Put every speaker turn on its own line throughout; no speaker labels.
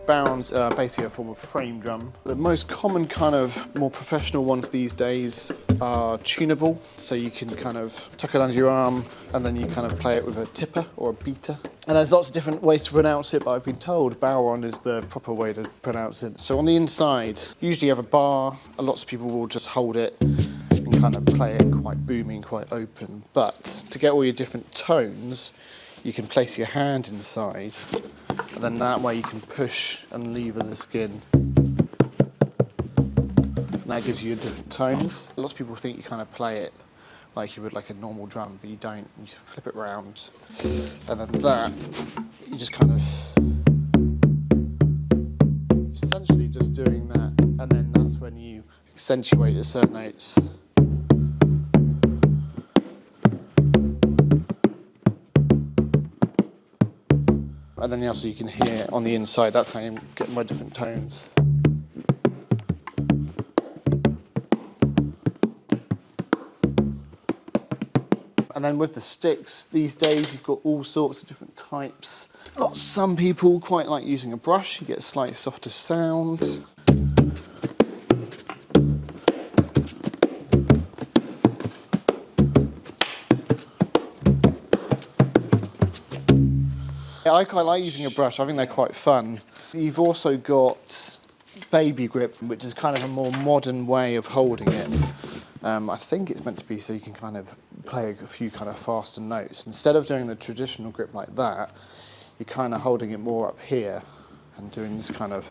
Bodhrán's are basically a form of frame drum. The most common kind of more professional ones these days are tunable, so you can kind of tuck it under your arm and then you kind of play it with a tipper or a beater. And there's lots of different ways to pronounce it, but I've been told Bodhrán is the proper way to pronounce it. So on the inside, usually you have a bar, and lots of people will just hold it and kind of play it quite booming, quite open. But to get all your different tones, you can place your hand inside, and then that way you can push and lever the skin. And that gives you different tones. Lots of people think you kind of play it like you would like a normal drum, but you don't. You flip it round, and then that, you just kind of, essentially just doing that, and then that's when you accentuate the certain notes. And then also you can hear on the inside, that's how you get my different tones. And then with the sticks, these days you've got all sorts of different types. Some people quite like using a brush, you get a slightly softer sound. I quite like using a brush, I think they're quite fun. You've also got baby grip, which is kind of a more modern way of holding it. I think it's meant to be so you can kind of play a few kind of faster notes. Instead of doing the traditional grip like that, you're kind of holding it more up here and doing this kind of,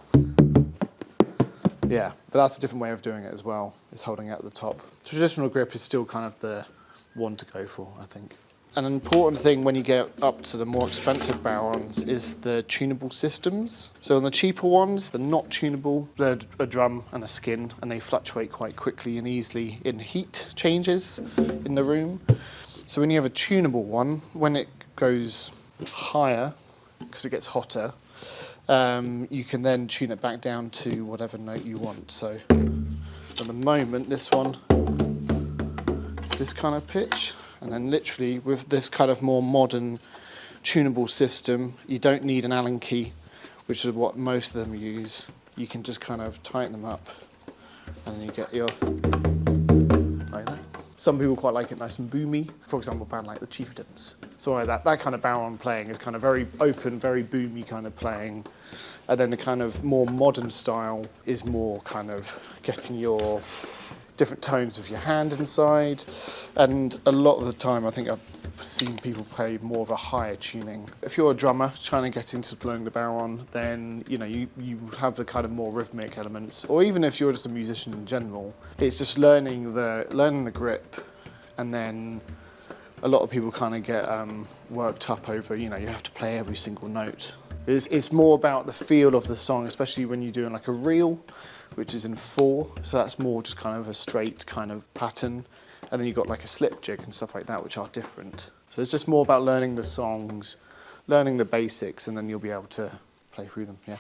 yeah, but that's a different way of doing it as well, is holding it at the top. Traditional grip is still kind of the one to go for, I think. An important thing when you get up to the more expensive Bodhráns is the tunable systems. So on the cheaper ones, they're not tunable. They're a drum and a skin, and they fluctuate quite quickly and easily in heat changes in the room. So when you have a tunable one, when it goes higher, because it gets hotter, you can then tune it back down to whatever note you want. So at the moment, this one is this kind of pitch. And then literally with this kind of more modern tunable system, you don't need an Allen key, which is what most of them use. You can just kind of tighten them up and then you get your, like that. Some people quite like it nice and boomy. For example, a band like the Chieftains. So like that kind of Bodhrán playing is kind of very open, very boomy kind of playing. And then the kind of more modern style is more kind of getting your different tones of your hand inside, and a lot of the time I think I've seen people play more of a higher tuning. If you're a drummer trying to get into blowing the Bodhrán, then you have the kind of more rhythmic elements, or even if you're just a musician in general, it's just learning the grip, and then a lot of people kind of get worked up over, you have to play every single note. It's more about the feel of the song, especially when you're doing like a reel, which is in 4, so that's more just kind of a straight kind of pattern. And then you've got like a slip jig and stuff like that, which are different. So it's just more about learning the songs, learning the basics, and then you'll be able to play through them, yeah.